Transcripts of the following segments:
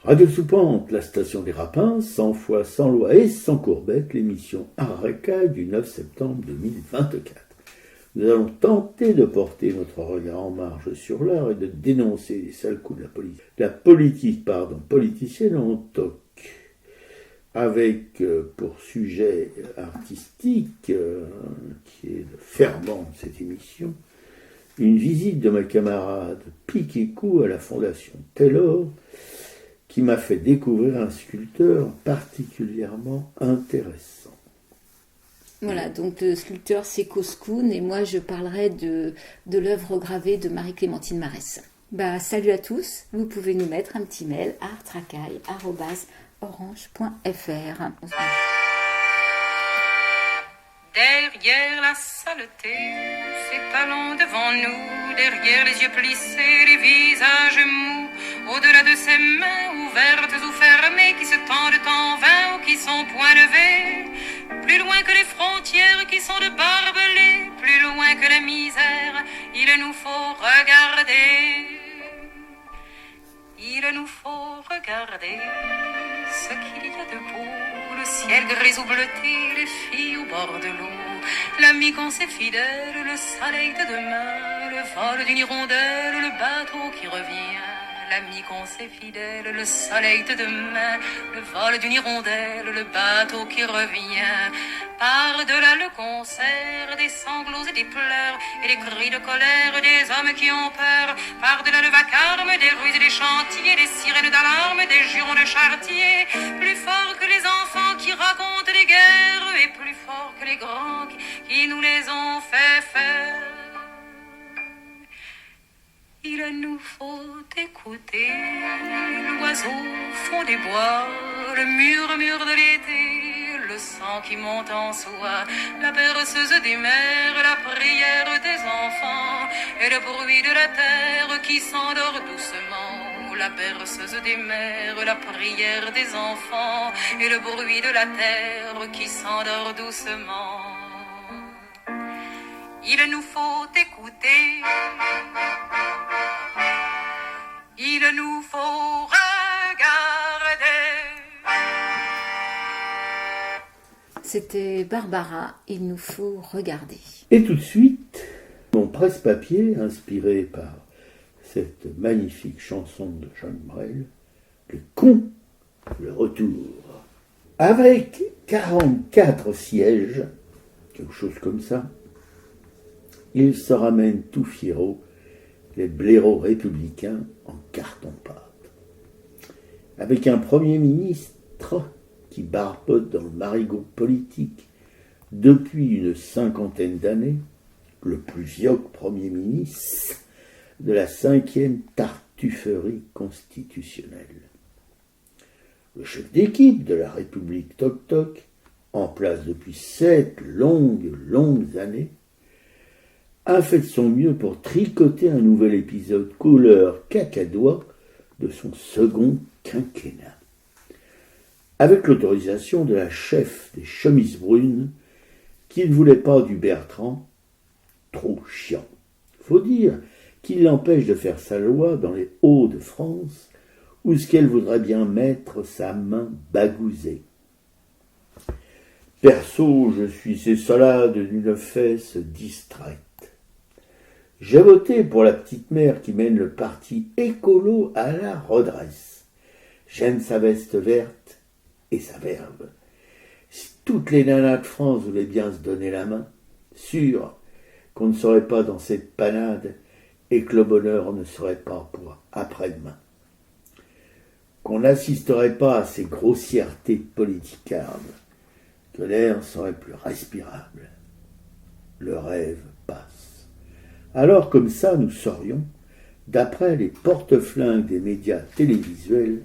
Radio Soupente, la station des Rapins, 100 fois sans loi et sans courbette, l'émission Arracaille du 9 septembre 2024. Nous allons tenter de porter notre regard en marge sur l'art et de dénoncer les sales coups de la politique politicienne en toc. Avec pour sujet artistique, qui est le ferment de cette émission, une visite de ma camarade Piquécou à la Fondation Taylor, qui m'a fait découvrir un sculpteur particulièrement intéressant. Voilà, donc le sculpteur c'est Koskoun et moi je parlerai de l'œuvre gravée de Marie-Clémentine Marès. Salut à tous, vous pouvez nous mettre un petit mail à artracaille@orange.fr. Derrière la saleté s'étalant devant nous, derrière les yeux plissés, les visages mous, au-delà de ces mains ouvertes ou fermées qui se tendent en vain ou qui sont point levées, plus loin que les frontières qui sont de barbelés, plus loin que la misère, il nous faut regarder. Il nous faut regarder ce qu'il y a de beau, le ciel gris ou bleuté, les filles au bord de l'eau, l'ami qu'on s'est fidèle, le soleil de demain, le vol d'une hirondelle, le bateau qui revient. L'ami qu'on s'est fidèle, le soleil de demain, le vol d'une hirondelle, le bateau qui revient. Par-delà le concert, des sanglots et des pleurs, et des cris de colère des hommes qui ont peur. Par-delà le vacarme des rues et des chantiers, des sirènes d'alarme, des jurons de chartier. Plus fort que les enfants qui racontent les guerres, et plus fort que les grands qui nous les ont fait faire. Il nous faut écouter l'oiseau au fond des bois, le murmure de l'été, le sang qui monte en soi, la berceuse des mers, la prière des enfants, et le bruit de la terre qui s'endort doucement. La berceuse des mers, la prière des enfants, et le bruit de la terre qui s'endort doucement. Il nous faut écouter, il nous faut regarder. C'était Barbara, il nous faut regarder. Et tout de suite, mon presse-papier, inspiré par cette magnifique chanson de Jacques Brel, Le con, le retour. Avec 44 sièges, quelque chose comme ça, il se ramène tout fiero les blaireaux républicains en carton-pâte. Avec un Premier ministre qui barbote dans le marigot politique depuis une 50aine d'années, le plus vieux Premier ministre de la 5e tartufferie constitutionnelle. Le chef d'équipe de la République Toc-Toc, en place depuis 7 longues années, a fait de son mieux pour tricoter un nouvel épisode couleur cacadois de son second quinquennat. Avec l'autorisation de la chef des chemises brunes, qui ne voulait pas du Bertrand, trop chiant. Faut dire qu'il l'empêche de faire sa loi dans les Hauts-de-France, où ce qu'elle voudrait bien mettre sa main bagousée. Perso, je suis ces salades d'une fesse distraite. J'ai voté pour la petite mère qui mène le parti écolo à la redresse. J'aime sa veste verte et sa verve. Si toutes les nanas de France voulaient bien se donner la main, sûr qu'on ne serait pas dans cette panade et que le bonheur ne serait pas pour après-demain. Qu'on n'assisterait pas à ces grossièretés politicardes, que l'air serait plus respirable. Le rêve passe. Alors comme ça, nous saurions, d'après les porte-flingues des médias télévisuels,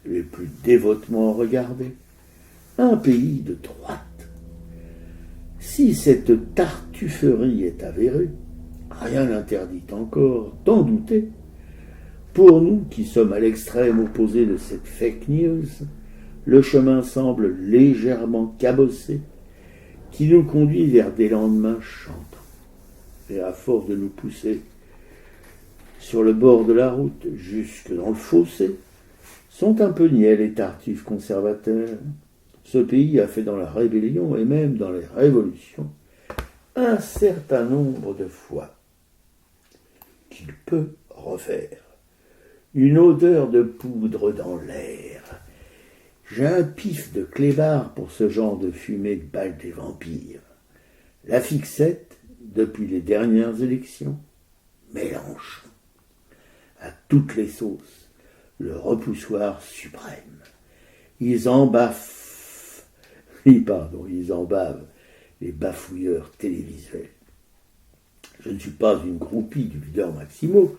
les plus dévotement regardés, un pays de droite. Si cette tartufferie est avérée, rien n'interdit encore d'en douter. Pour nous qui sommes à l'extrême opposé de cette fake news, le chemin semble légèrement cabossé, qui nous conduit vers des lendemains chantants. Et à force de nous pousser sur le bord de la route jusque dans le fossé, sont un peu niais les tartuffes conservateurs. Ce pays a fait dans la rébellion et même dans les révolutions un certain nombre de fois qu'il peut refaire. Une odeur de poudre dans l'air. J'ai un pif de clébard pour ce genre de fumée de balle des vampires. La fixette, depuis les dernières élections, Mélenchon. À toutes les sauces, le repoussoir suprême. Ils embavent les bafouilleurs télévisuels. Je ne suis pas une groupie du leader Maximo,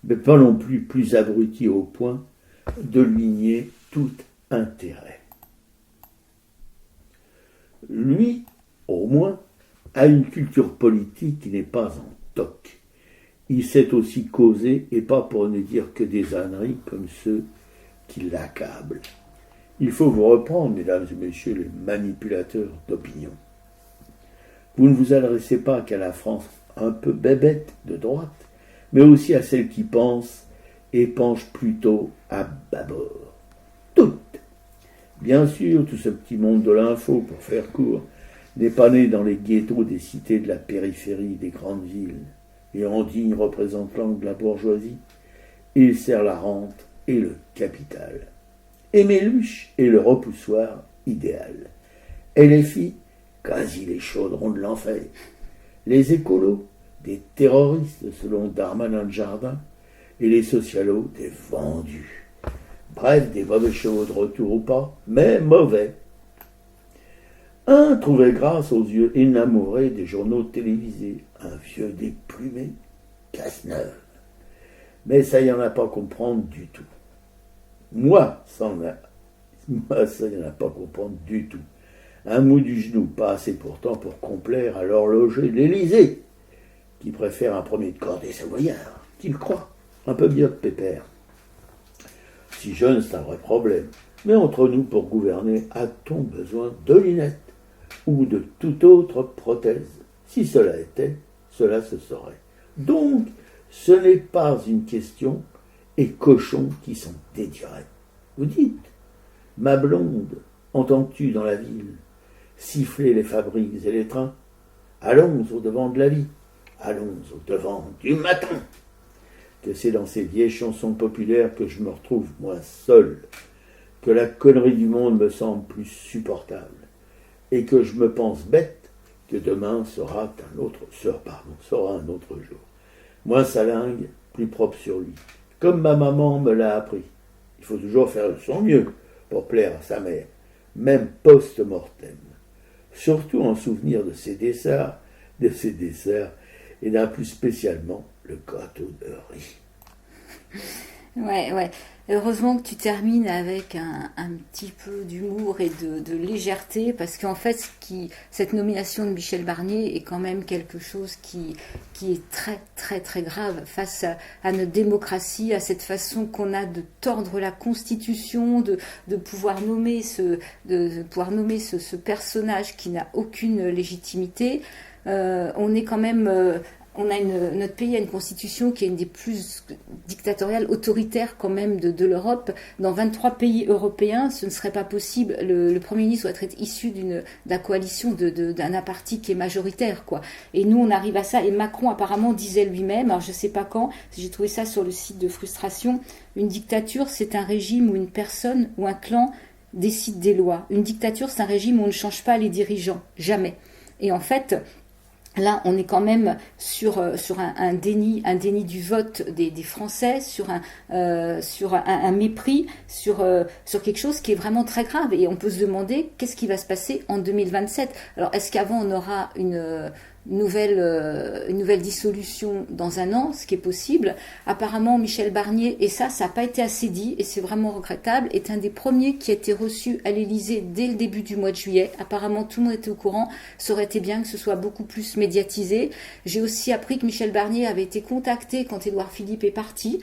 mais pas non plus abruti au point de lui nier tout intérêt. Lui, au moins, a une culture politique qui n'est pas en toc. Il sait aussi causer, et pas pour ne dire que des âneries comme ceux qui l'accablent. Il faut vous reprendre, mesdames et messieurs les manipulateurs d'opinion. Vous ne vous adressez pas qu'à la France un peu bébête de droite, mais aussi à celle qui pense et penche plutôt à bâbord. Toutes. Bien sûr, tout ce petit monde de l'info, pour faire court, n'est pas né dans les ghettos des cités de la périphérie des grandes villes, et en digne représentant de la bourgeoisie. Il sert la rente et le capital. Éméluche est le repoussoir idéal. Et les filles, quasi les chaudrons de l'enfer. Les écolos, des terroristes selon Darmanin de Jardin, et les socialos, des vendus. Bref, des mauvais chevaux de retour ou pas, mais mauvais. Un trouvait grâce aux yeux énamourés des journaux télévisés, un vieux déplumé, casse-neuve. Mais ça y en a pas à comprendre du tout. Moi, ça y en a pas à comprendre du tout. Un mot du genou, pas assez pourtant pour complaire à l'horloger de l'Élysée, qui préfère un premier de cordée savoyard, qui le croit, un peu bien de pépère. Si jeune, c'est un vrai problème. Mais entre nous, pour gouverner, a-t-on besoin de lunettes ou de toute autre prothèse? Si cela était, cela se saurait. Donc, ce n'est pas une question et cochons qui sont dédirets. Vous dites, ma blonde, entends-tu dans la ville siffler les fabriques et les trains? Allons au devant de la vie, allons au devant du matin. Que c'est dans ces vieilles chansons populaires que je me retrouve, moi seul, que la connerie du monde me semble plus supportable, et que je me pense bête que demain sera un autre jour. Moins salingue, plus propre sur lui. Comme ma maman me l'a appris. Il faut toujours faire de son mieux pour plaire à sa mère, même post-mortem. Surtout en souvenir de ses desserts, et d'un plus spécialement le gâteau de riz. Ouais. Heureusement que tu termines avec un petit peu d'humour et de légèreté, parce qu'en fait, cette nomination de Michel Barnier est quand même quelque chose qui est très, très, très grave face à notre démocratie, à cette façon qu'on a de tordre la Constitution, de pouvoir nommer ce personnage qui n'a aucune légitimité. On est quand même... notre pays a une constitution qui est une des plus dictatoriales, autoritaires quand même de l'Europe. Dans 23 pays européens, ce ne serait pas possible. Le Premier ministre doit être issu de la coalition d'un parti qui est majoritaire, quoi. Et nous, on arrive à ça. Et Macron, apparemment, disait lui-même, alors je ne sais pas quand, j'ai trouvé ça sur le site de Frustration, une dictature, c'est un régime où une personne ou un clan décide des lois. Une dictature, c'est un régime où on ne change pas les dirigeants. Jamais. Et en fait... Là, on est quand même sur un déni du vote des Français, sur un mépris, sur quelque chose qui est vraiment très grave. Et on peut se demander qu'est-ce qui va se passer en 2027. Alors, est-ce qu'avant on aura une nouvelle dissolution dans un an, ce qui est possible? Apparemment, Michel Barnier, et ça n'a pas été assez dit, et c'est vraiment regrettable, est un des premiers qui a été reçu à l'Élysée dès le début du mois de juillet. Apparemment, tout le monde était au courant. Ça aurait été bien que ce soit beaucoup plus médiatisé. J'ai aussi appris que Michel Barnier avait été contacté quand Édouard Philippe est parti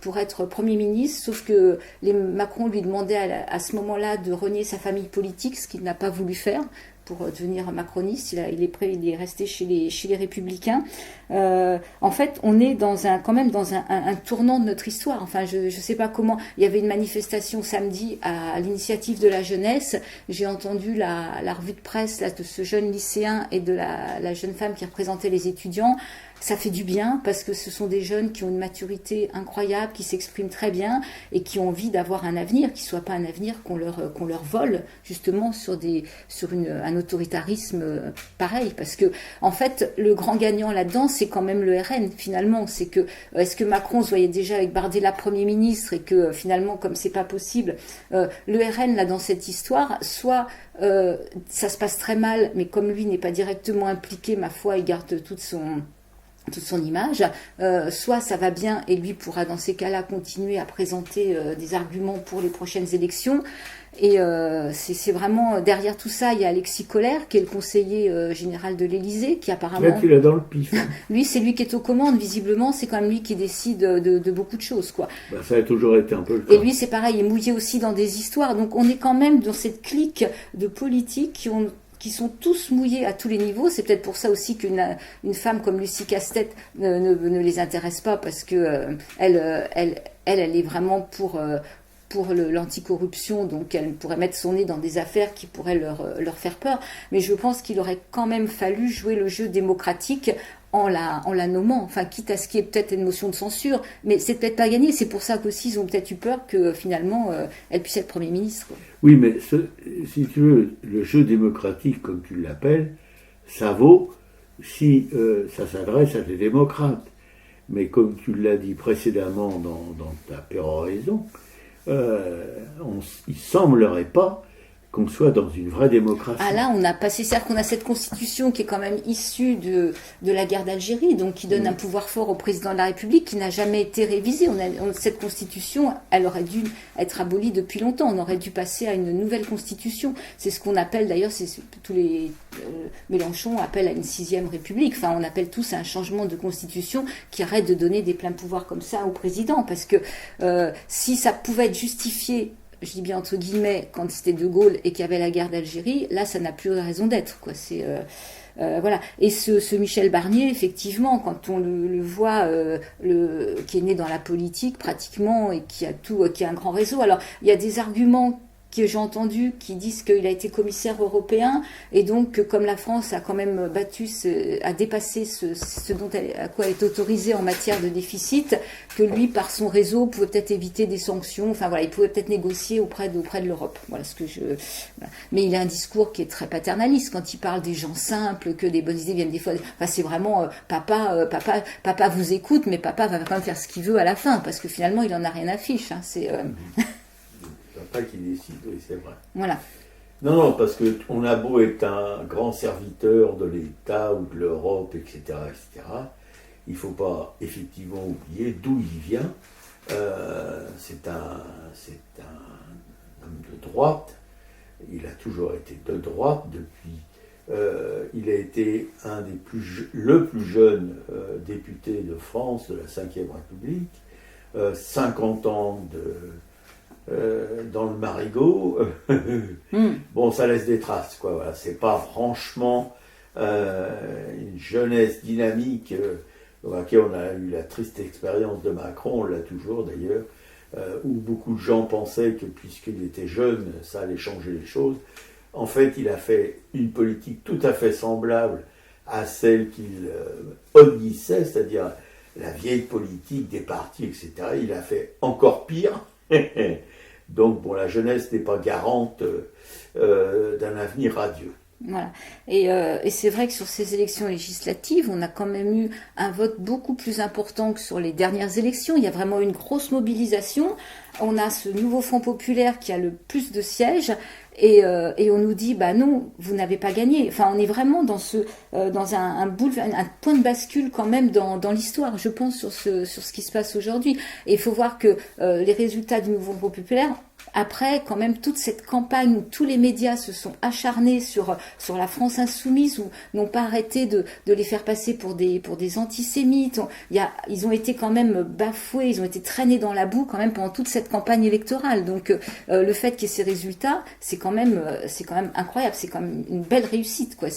pour être Premier ministre, sauf que Macron lui demandait à ce moment-là de renier sa famille politique, ce qu'il n'a pas voulu faire. pour devenir macroniste. Il est resté chez les Républicains. En fait, on est quand même dans un tournant de notre histoire. Enfin, je sais pas comment. Il y avait une manifestation samedi à l'initiative de la jeunesse. J'ai entendu la revue de presse là, de ce jeune lycéen et de la jeune femme qui représentait les étudiants. Ça fait du bien parce que ce sont des jeunes qui ont une maturité incroyable, qui s'expriment très bien et qui ont envie d'avoir un avenir, qui ne soit pas un avenir qu'on leur vole justement sur un autoritarisme pareil. Parce que en fait, le grand gagnant là-dedans, c'est quand même le RN finalement. C'est que est-ce que Macron se voyait déjà avec Bardella Premier ministre et que finalement, comme c'est pas possible, le RN là dans cette histoire, soit ça se passe très mal, mais comme lui n'est pas directement impliqué, ma foi, il garde toute son image, soit ça va bien et lui pourra dans ces cas-là continuer à présenter des arguments pour les prochaines élections. Et c'est vraiment, derrière tout ça, il y a Alexis Collère, qui est le conseiller général de l'Élysée, qui apparemment... Là, tu l'as dans le pif. Lui, c'est lui qui est aux commandes, visiblement, c'est quand même lui qui décide de beaucoup de choses, quoi. Ben, ça a toujours été un peu le cas. Et lui, c'est pareil, il est mouillé aussi dans des histoires, donc on est quand même dans cette clique de politiques qui sont tous mouillés à tous les niveaux. C'est peut-être pour ça aussi qu'une femme comme Lucie Castet ne les intéresse pas, parce que elle est vraiment pour l'anticorruption, donc elle pourrait mettre son nez dans des affaires qui pourraient leur faire peur. Mais je pense qu'il aurait quand même fallu jouer le jeu démocratique en la nommant, enfin quitte à ce qu'il y ait peut-être une motion de censure, mais c'est peut-être pas gagné. C'est pour ça qu'aussi ils ont peut-être eu peur que finalement elle puisse être Premier ministre. Oui, mais si tu veux, le jeu démocratique, comme tu l'appelles, ça vaut si ça s'adresse à des démocrates. Mais comme tu l'as dit précédemment dans ta péroraison, il semblerait pas qu'on soit dans une vraie démocratie. Ah là, on a passé, c'est-à-dire qu'on a cette constitution qui est quand même issue de la guerre d'Algérie, donc qui donne un pouvoir fort au président de la République, qui n'a jamais été révisée. Cette constitution, elle aurait dû être abolie depuis longtemps. On aurait dû passer à une nouvelle constitution. C'est ce qu'on appelle, d'ailleurs, tous les Mélenchon appelle à une 6e République. Enfin, on appelle tous à un changement de constitution qui arrête de donner des pleins pouvoirs comme ça au président, parce que si ça pouvait être justifié, je dis bien entre guillemets, quand c'était De Gaulle et qu'il y avait la guerre d'Algérie, là ça n'a plus raison d'être, quoi. C'est voilà. Et ce Michel Barnier, effectivement, quand on le voit, qui est né dans la politique pratiquement et qui a un grand réseau. Alors il y a des arguments que j'ai entendus qui disent qu'il a été commissaire européen et donc que comme la France a quand même a dépassé ce à quoi elle est autorisée en matière de déficit, que lui par son réseau pouvait peut-être éviter des sanctions. Enfin voilà, il pouvait peut-être négocier auprès de l'Europe. Voilà voilà. Mais il a un discours qui est très paternaliste quand il parle des gens simples, que des bonnes idées viennent des fois. Enfin c'est vraiment papa vous écoute, mais papa va quand même faire ce qu'il veut à la fin parce que finalement il en a rien à fiche. Hein. C'est Pas qui décide, oui, c'est vrai. Voilà. Non, parce qu'on a beau être un grand serviteur de l'État ou de l'Europe, etc., il ne faut pas effectivement oublier d'où il vient. C'est un homme de droite. Il a toujours été de droite depuis. Il a été le plus jeune député de France de la Ve République. 50 ans dans le marigot. Bon, ça laisse des traces, quoi. Voilà. C'est pas franchement une jeunesse dynamique dans laquelle on a eu la triste expérience de Macron, on l'a toujours d'ailleurs, où beaucoup de gens pensaient que puisqu'il était jeune, ça allait changer les choses. En fait, il a fait une politique tout à fait semblable à celle qu'il honnissait, c'est-à-dire la vieille politique des partis, etc. Il a fait encore pire. Donc, bon, la jeunesse n'est pas garante d'un avenir radieux. Voilà. Et c'est vrai que sur ces élections législatives, on a quand même eu un vote beaucoup plus important que sur les dernières élections. Il y a vraiment une grosse mobilisation. On a ce nouveau Front populaire qui a le plus de sièges. Et on nous dit, bah non, vous n'avez pas gagné. Enfin, on est vraiment dans un point de bascule quand même dans l'histoire, je pense, sur ce qui se passe aujourd'hui. Et il faut voir que les résultats du nouveau Front populaire, après, quand même, toute cette campagne où tous les médias se sont acharnés sur la France insoumise, où n'ont pas arrêté de les faire passer pour des antisémites. Ils ont été quand même bafoués, ils ont été traînés dans la boue quand même pendant toute cette campagne électorale. Donc, le fait qu'il y ait ces résultats, c'est quand même incroyable, c'est quand même une belle réussite, quoi.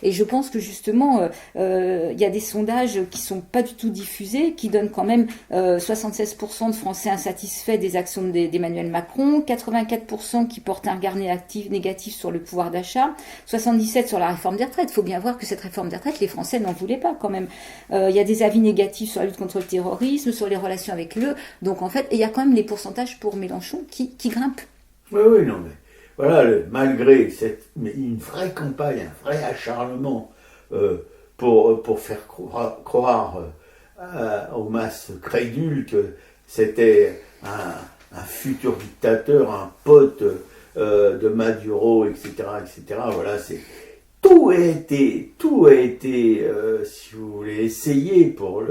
Et je pense que justement, il y a des sondages qui sont pas du tout diffusés, qui donnent quand même 76% de Français insatisfaits des actions d'Emmanuel Macron, 84% qui portent un regard négatif sur le pouvoir d'achat, 77% sur la réforme des retraites. Il faut bien voir que cette réforme des retraites, les Français n'en voulaient pas quand même. Il y a des avis négatifs sur la lutte contre le terrorisme, sur les relations avec l'UE. Donc en fait, il y a quand même les pourcentages pour Mélenchon qui grimpent. Oui, non, mais voilà, malgré une vraie campagne, un vrai acharnement pour faire croire aux masses crédules que c'était un futur dictateur, un pote de Maduro, etc., etc. Voilà, tout a été, si vous voulez, essayé pour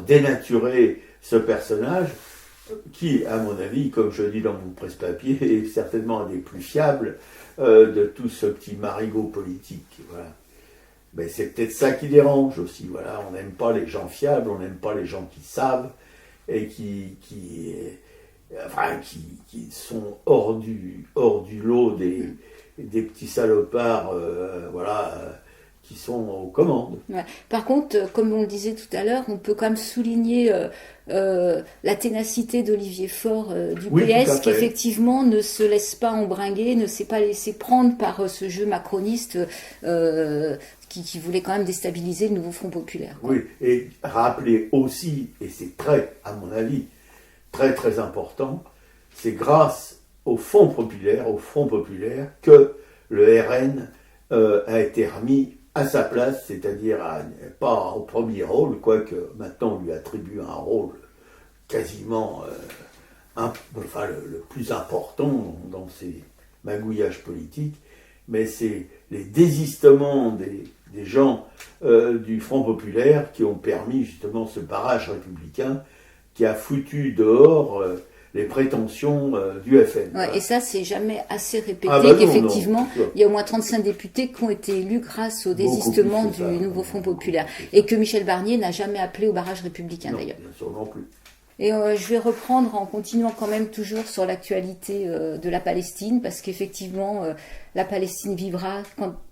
dénaturer ce personnage qui, à mon avis, comme je dis dans mon presse-papier, est certainement un des plus fiables de tout ce petit marigot politique. Voilà. Mais c'est peut-être ça qui dérange aussi. Voilà, on n'aime pas les gens fiables, on n'aime pas les gens qui savent et qui sont hors du lot des petits salopards, qui sont aux commandes. Ouais. Par contre, comme on le disait tout à l'heure, on peut quand même souligner la ténacité d'Olivier Faure du PS, qui effectivement ne se laisse pas embringuer, ne s'est pas laissé prendre par ce jeu macroniste qui voulait quand même déstabiliser le nouveau Front populaire. Quoi. Oui, et rappeler aussi, et c'est à mon avis, très très important, c'est grâce au Front populaire, que le RN a été remis à sa place, c'est-à-dire pas au premier rôle, quoique maintenant on lui attribue un rôle quasiment le plus important dans ses magouillages politiques, mais c'est les désistements des gens du Front populaire qui ont permis justement ce barrage républicain qui a foutu dehors les prétentions du FN. Ouais, et ça, c'est jamais assez répété qu'effectivement, il y a au moins 35 députés qui ont été élus grâce au désistement du nouveau Front populaire. Et que Michel Barnier n'a jamais appelé au barrage républicain, d'ailleurs. Bien sûr, non plus. Et je vais reprendre en continuant quand même toujours sur l'actualité de la Palestine, parce qu'effectivement, la Palestine vivra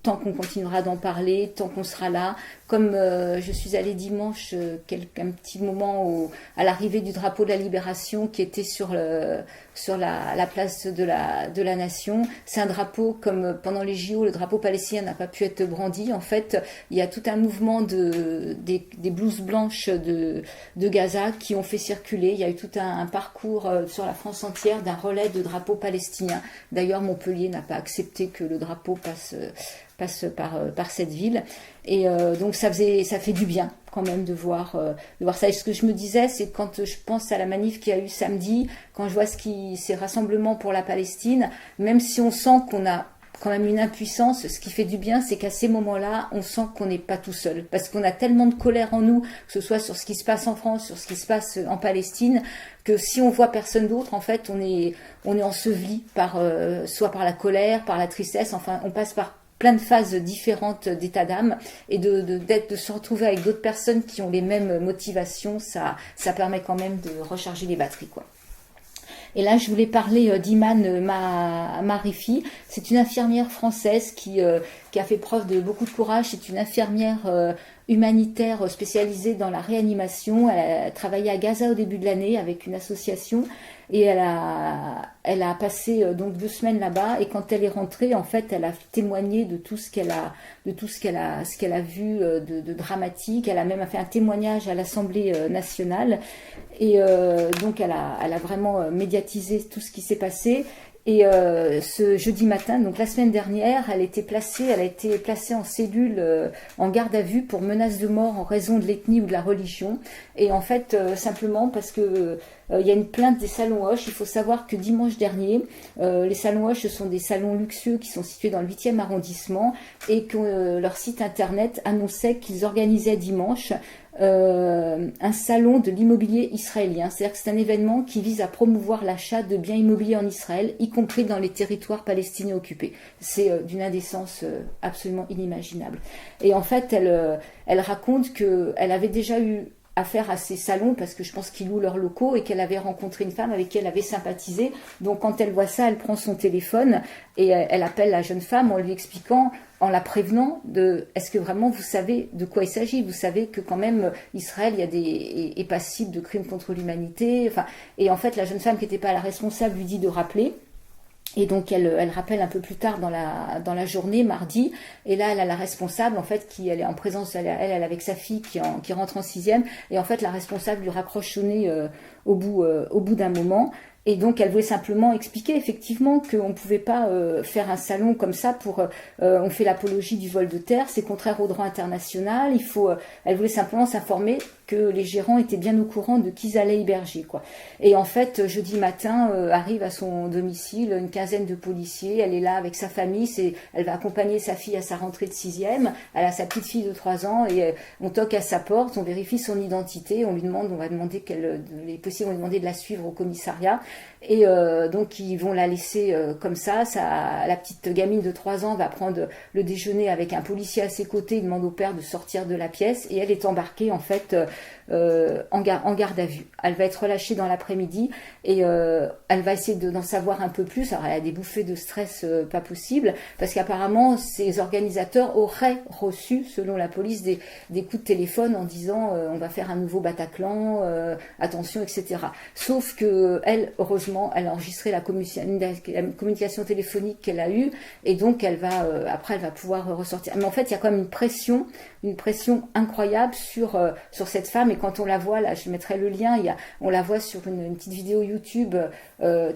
tant qu'on continuera d'en parler, tant qu'on sera là. Comme je suis allée dimanche, un petit moment à l'arrivée du drapeau de la Libération qui était sur la place de la Nation. C'est un drapeau, comme pendant les JO, le drapeau palestinien n'a pas pu être brandi. En fait, il y a tout un mouvement des blouses blanches de Gaza qui ont fait circuler. Il y a eu tout un parcours sur la France entière d'un relais de drapeau palestinien. D'ailleurs, Montpellier n'a pas accepté que le drapeau passe par cette ville. Et donc ça fait du bien quand même de voir ça. Et ce que je me disais, c'est quand je pense à la manif qu'il y a eu samedi, quand je vois ces rassemblements pour la Palestine, même si on sent qu'on a quand même une impuissance, ce qui fait du bien, c'est qu'à ces moments-là, on sent qu'on n'est pas tout seul. Parce qu'on a tellement de colère en nous, que ce soit sur ce qui se passe en France, sur ce qui se passe en Palestine, que si on voit personne d'autre, en fait, on est enseveli soit par la colère, par la tristesse, enfin, on passe par plein de phases différentes d'état d'âme, et de se retrouver avec d'autres personnes qui ont les mêmes motivations, ça permet quand même de recharger les batteries, quoi. Et là, je voulais parler d'Iman Marifi. C'est une infirmière française qui a fait preuve de beaucoup de courage. C'est une infirmière humanitaire spécialisée dans la réanimation. Elle a travaillé à Gaza au début de l'année avec une association. Et elle a passé donc 2 semaines là-bas, et quand elle est rentrée, en fait, elle a témoigné de tout ce qu'elle a vu de dramatique. Elle a même fait un témoignage à l'Assemblée nationale, et donc elle a vraiment médiatisé tout ce qui s'est passé. Et ce jeudi matin, donc la semaine dernière, elle a été placée en cellule, en garde à vue pour menace de mort en raison de l'ethnie ou de la religion. Et en fait, simplement parce que il y a une plainte des salons Hoche. Il faut savoir que dimanche dernier, les salons Hoche, ce sont des salons luxueux qui sont situés dans le 8e arrondissement, et que leur site internet annonçait qu'ils organisaient dimanche un salon de l'immobilier israélien. C'est-à-dire que c'est un événement qui vise à promouvoir l'achat de biens immobiliers en Israël, y compris dans les territoires palestiniens occupés. C'est d'une indécence absolument inimaginable. Et en fait, elle raconte qu'elle avait déjà eu affaire à ces salons, parce que je pense qu'ils louent leurs locaux, et qu'elle avait rencontré une femme avec qui elle avait sympathisé. Donc quand elle voit ça, elle prend son téléphone et elle appelle la jeune femme en lui expliquant, en la prévenant de est-ce que vraiment vous savez de quoi il s'agit, vous savez que quand même Israël est passible de crimes contre l'humanité, enfin, et en fait la jeune femme qui n'était pas la responsable lui dit de rappeler. Et donc elle rappelle un peu plus tard dans la journée, mardi, et là elle a la responsable en fait elle est en présence, elle avec sa fille qui rentre en 6e, et en fait la responsable lui raccroche au nez au bout d'un moment. Et donc, elle voulait simplement expliquer effectivement qu'on ne pouvait pas faire un salon comme ça pour... on fait l'apologie du vol de terre, c'est contraire au droit international. Elle voulait simplement s'informer que les gérants étaient bien au courant de qui ils allaient héberger, quoi. Et en fait, jeudi matin, arrive à son domicile une quinzaine de policiers. Elle est là avec sa famille. Elle va accompagner sa fille à sa rentrée de 6e. Elle a sa petite fille de 3 ans et on toque à sa porte, on vérifie son identité. On va demander les policiers vont lui demander de la suivre au commissariat. Et donc ils vont la laisser comme ça. La petite gamine de 3 ans va prendre le déjeuner avec un policier à ses côtés. Il demande au père de sortir de la pièce et elle est embarquée en fait en garde à vue. Elle va être relâchée dans l'après-midi et elle va essayer d'en savoir un peu plus. Alors elle a des bouffées de stress pas possibles parce qu'apparemment ces organisateurs auraient reçu, selon la police, des coups de téléphone en disant on va faire un nouveau Bataclan, attention, etc. Sauf que elle, heureusement, elle a enregistré la communication téléphonique qu'elle a eue et donc après elle va pouvoir ressortir. Mais en fait il y a quand même une pression incroyable sur cette femme, et quand on la voit, là je mettrai le lien, on la voit sur une petite vidéo YouTube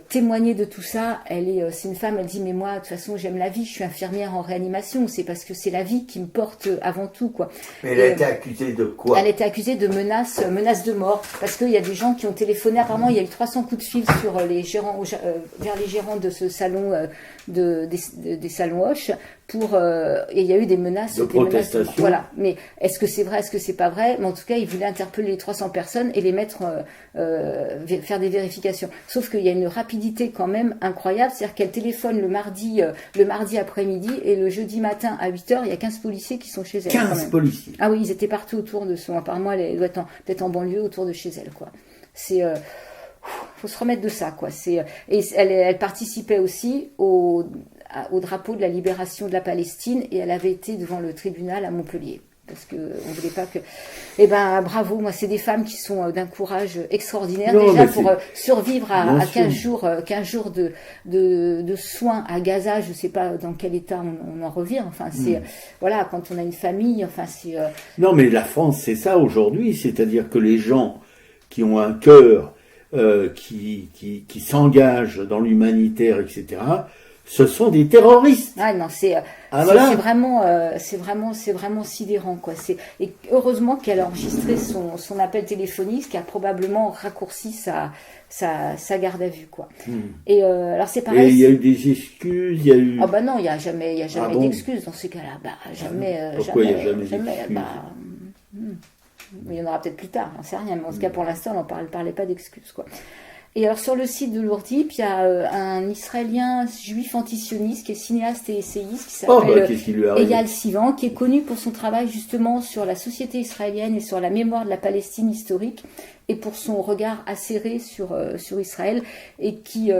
témoigner de tout ça. C'est une femme, elle dit mais moi de toute façon j'aime la vie, je suis infirmière en réanimation, c'est parce que c'est la vie qui me porte avant tout, quoi. Mais elle a été accusée de quoi? Elle a été accusée de menaces de mort, parce qu'il y a des gens qui ont téléphoné, apparemment il y a eu 300 coups de fil sur vers les gérants de ce salon, des salons Hoche, et il y a eu des menaces de protestation. Voilà. Mais est-ce que c'est vrai, est-ce que c'est pas vrai? Mais en tout cas, ils voulaient interpeller les 300 personnes et les mettre faire des vérifications. Sauf qu'il y a une rapidité quand même incroyable, c'est-à-dire qu'elle téléphone le mardi après-midi et le jeudi matin à 8h, il y a 15 policiers qui sont chez elle. 15 policiers. Ah oui, ils étaient partout autour de son. Apparemment, elle doit être peut-être en banlieue autour de chez elle, quoi. C'est faut se remettre de ça, quoi. Et elle participait aussi au drapeau de la libération de la Palestine, et elle avait été devant le tribunal à Montpellier parce que on voulait pas que. Eh ben bravo, moi c'est des femmes qui sont d'un courage extraordinaire déjà pour survivre à 15 jours de soins à Gaza. Je sais pas dans quel état on en revient. Enfin voilà, quand on a une famille, enfin c'est. Non mais la France c'est ça aujourd'hui, c'est-à-dire que les gens qui ont un cœur, qui s'engagent dans l'humanitaire, etc. Ce sont des terroristes. Ah non, c'est vraiment sidérant, quoi. Et heureusement qu'elle a enregistré son appel téléphonique, qui a probablement raccourci sa garde à vue, quoi. Et alors c'est pareil. Et il y a eu des excuses, il y a eu. Ah bah non, il y a jamais d'excuses dans ces cas-là. Bah jamais. Pourquoi il n'y a jamais d'excuses? Il y en aura peut-être plus tard, j'en sais rien. Mais en tout cas, pour l'instant, on ne parlait pas d'excuses, quoi. Et alors sur le site de l'Ourdip, il y a un Israélien juif antisioniste qui est cinéaste et essayiste qui s'appelle Eyal Sivan, qui est connu pour son travail justement sur la société israélienne et sur la mémoire de la Palestine historique, et pour son regard acéré sur Israël, et qui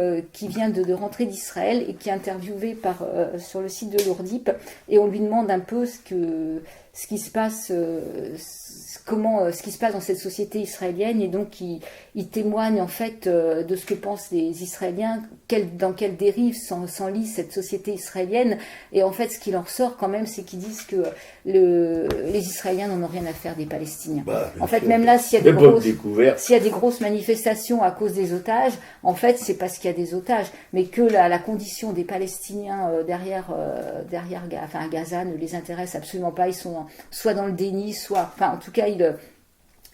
vient de rentrer d'Israël et qui est interviewé sur le site de l'Ourdip, et on lui demande un peu ce qui se passe dans cette société israélienne, et donc il témoigne en fait de ce que pensent les Israéliens, dans quelle dérive s'enlise cette société israélienne. Et en fait ce qu'il en ressort quand même, c'est qu'ils disent que les Israéliens n'en ont rien à faire des Palestiniens. En fait, même là, s'il y a des grosses manifestations à cause des otages, en fait c'est parce qu'il y a des otages, mais que la condition des Palestiniens à Gaza ne les intéresse absolument pas. Ils sont soit dans le déni, en tout cas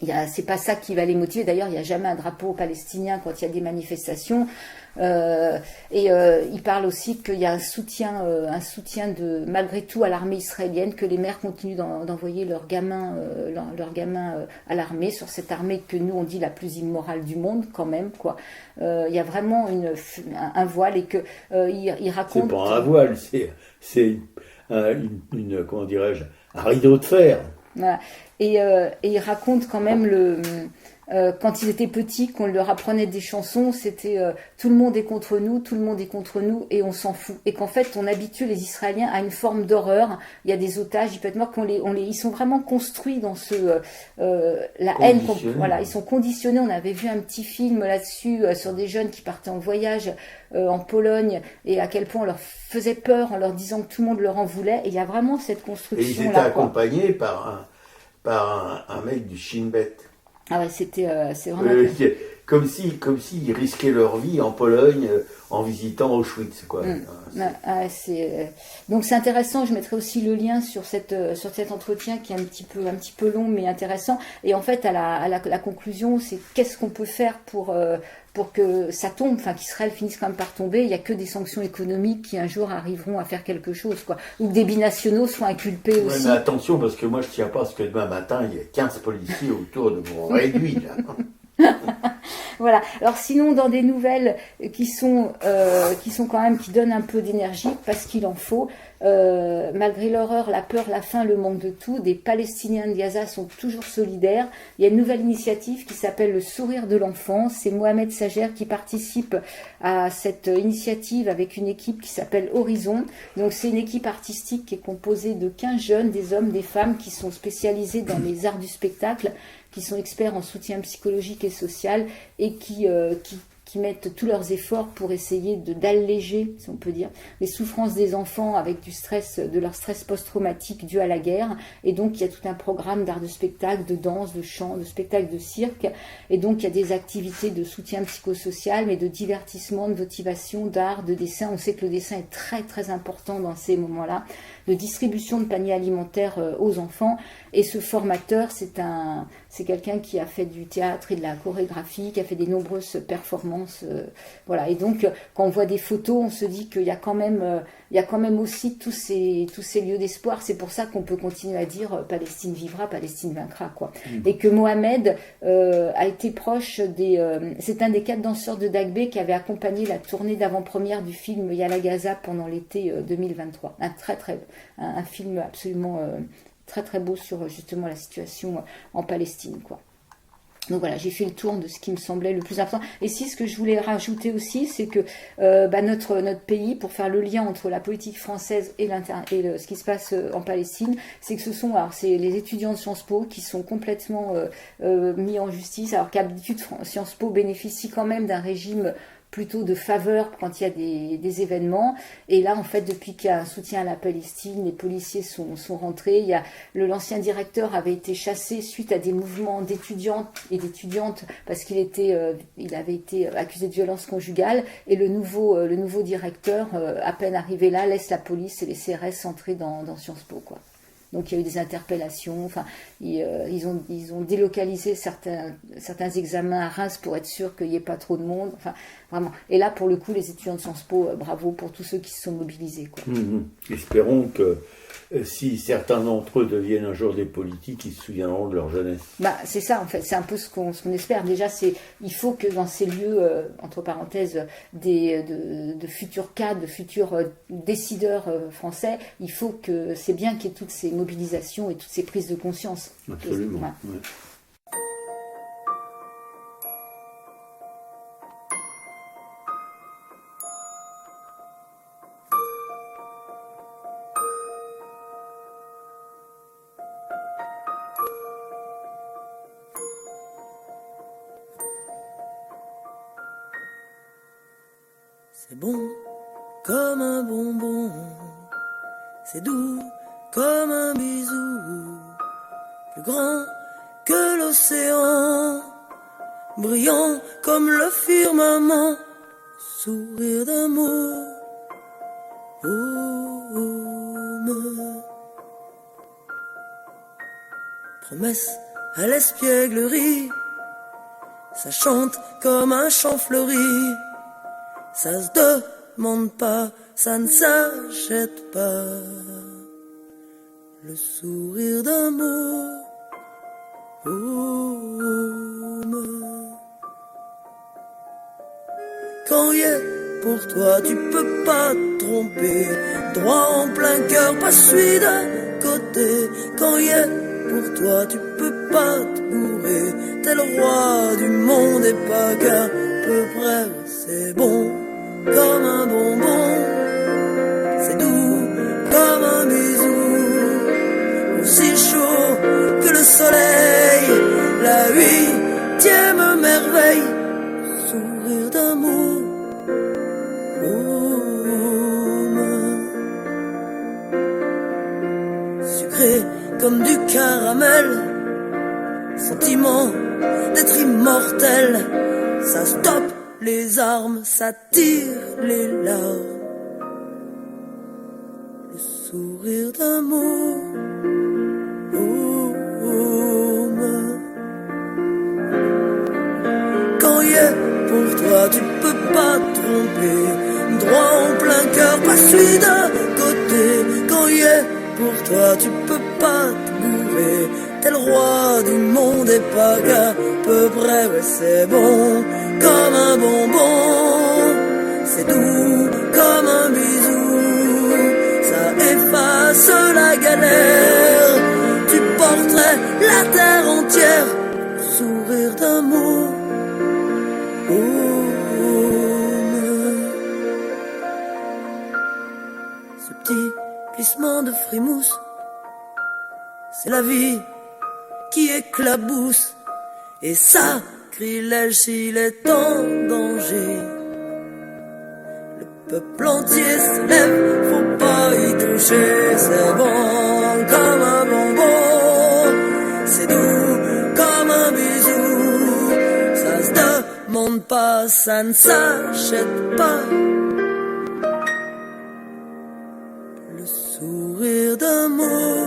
c'est pas ça qui va les motiver. D'ailleurs, il n'y a jamais un drapeau palestinien quand il y a des manifestations. Il parle aussi qu'il y a un soutien de malgré tout à l'armée israélienne, que les mères continuent d'envoyer leurs gamins à l'armée, sur cette armée que nous on dit la plus immorale du monde quand même quoi. Il y a vraiment un voile et que il raconte. C'est pas un voile, c'est une comment dirais-je, un rideau de fer. Voilà. Et il raconte quand même quand ils étaient petits, qu'on leur apprenait des chansons, c'était tout le monde est contre nous, tout le monde est contre nous, et on s'en fout. Et qu'en fait, on habitue les Israéliens à une forme d'horreur. Il y a des otages, ils peuvent être morts, ils sont vraiment construits dans la haine. Voilà, ils sont conditionnés. On avait vu un petit film là-dessus sur des jeunes qui partaient en voyage en Pologne et à quel point on leur faisait peur en leur disant que tout le monde leur en voulait. Et il y a vraiment cette construction-là. Et ils étaient accompagnés par un mec du Shin Bet. Ah ouais, c'est vraiment... comme s'ils risquaient leur vie en Pologne en visitant Auschwitz, quoi. Donc c'est intéressant, je mettrai aussi le lien sur cet entretien qui est un petit peu long mais intéressant. Et en fait, à la conclusion, c'est qu'est-ce qu'on peut faire pour que ça tombe, enfin qu'Israël finisse quand même par tomber. Il n'y a que des sanctions économiques qui un jour arriveront à faire quelque chose, quoi. Ou que des binationaux soient inculpés aussi. Mais attention, parce que moi je tiens pas à ce que demain matin il y ait 15 policiers autour de mon réduit, là. Voilà. Alors sinon, dans des nouvelles qui sont quand même, qui donnent un peu d'énergie, parce qu'il en faut, malgré l'horreur, la peur, la faim, le manque de tout, des Palestiniens de Gaza sont toujours solidaires. Il y a une nouvelle initiative qui s'appelle le Sourire de l'enfant. C'est Mohamed Sager qui participe à cette initiative avec une équipe qui s'appelle Horizon. Donc c'est une équipe artistique qui est composée de 15 jeunes, des hommes, des femmes qui sont spécialisés dans les arts du spectacle, qui sont experts en soutien psychologique et social et qui mettent tous leurs efforts pour essayer d'alléger, si on peut dire, les souffrances des enfants avec de leur stress post-traumatique dû à la guerre. Et donc, il y a tout un programme d'art de spectacle, de danse, de chant, de spectacle de cirque. Et donc, il y a des activités de soutien psychosocial, mais de divertissement, de motivation, d'art, de dessin. On sait que le dessin est très, très important dans ces moments-là, de distribution de paniers alimentaires aux enfants. Et ce formateur, c'est quelqu'un qui a fait du théâtre et de la chorégraphie, qui a fait des nombreuses performances. Voilà. Et donc, quand on voit des photos, on se dit qu'il y a quand même aussi tous ces lieux d'espoir. C'est pour ça qu'on peut continuer à dire Palestine vivra, Palestine vaincra, quoi. Et que Mohamed a été proche c'est un des 4 danseurs de Dagbé qui avait accompagné la tournée d'avant-première du film Yala Gaza pendant l'été 2023. Un film absolument très très beau sur justement la situation en Palestine, quoi. Donc voilà, j'ai fait le tour de ce qui me semblait le plus important. Et si, ce que je voulais rajouter aussi, c'est que notre pays, pour faire le lien entre la politique française et ce qui se passe en Palestine, c'est que c'est les étudiants de Sciences Po qui sont complètement mis en justice, alors qu'habitude Sciences Po bénéficie quand même d'un régime plutôt de faveur quand il y a des événements. Et là, en fait, depuis qu'il y a un soutien à la Palestine, les policiers sont rentrés. L'ancien directeur avait été chassé suite à des mouvements d'étudiantes et d'étudiantes parce qu'il avait été accusé de violence conjugale. Et le nouveau directeur, à peine arrivé là, laisse la police et les CRS entrer dans Sciences Po, quoi. Donc il y a eu des interpellations, enfin ils ont délocalisé certains examens à Reims pour être sûr qu'il n'y ait pas trop de monde, enfin vraiment. Et là pour le coup les étudiants de Sciences Po, bravo pour tous ceux qui se sont mobilisés, quoi. Espérons que si certains d'entre eux deviennent un jour des politiques, ils se souviendront de leur jeunesse. C'est ça en fait, c'est un peu ce qu'on espère. Déjà il faut que dans ces lieux, entre parenthèses, de futurs cadres, de futurs décideurs français, il faut que c'est bien qu'il y ait toutes ces mobilisations et toutes ces prises de conscience. Absolument. Ouais. C'est bon comme un bonbon, c'est doux comme un bisou, plus grand que l'océan, brillant comme le firmament, sourire d'amour, promesse à l'espièglerie. Ça chante comme un chant fleuri. Ça se demande pas, ça ne s'achète pas. Le sourire d'amour. Quand il est pour toi, tu peux pas te tromper. Droit en plein cœur, pas celui d'un côté. Quand il est pour toi, tu peux pas te bourrer. T'es le roi du monde et pas qu'à peu près. C'est bon comme un bonbon. C'est doux comme un bisou. Aussi chaud que le soleil. La huitième merveille. Sourire d'amour. Sucré comme du caramel. Sentiment d'être immortel. Ça stoppe les armes, ça tire les larmes. Le sourire d'amour. Quand il est pour toi, tu peux pas te tromper. Droit en plein cœur, pas celui d'un côté. Quand il est pour toi, tu peux pas te bourrer. T'es le roi du monde et pas qu'à peu près. Ouais, c'est bon comme un bonbon. C'est doux comme un bisou. Ça efface la galère. Tu porterais la terre entière. Sourire d'amour. Ce petit glissement de frimousse, c'est la vie qui éclabousse. Et sacrilège s'il est en danger. Le peuple entier se lève, faut pas y toucher. C'est bon comme un bonbon. C'est doux comme un bisou. Ça se demande pas, ça ne s'achète pas. Le sourire d'amour.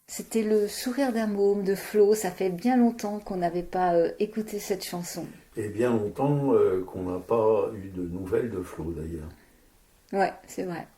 C'était le sourire d'un môme de Flo. Ça fait bien longtemps qu'on n'avait pas écouté cette chanson. Et bien longtemps qu'on n'a pas eu de nouvelles de Flo d'ailleurs. Ouais, c'est vrai.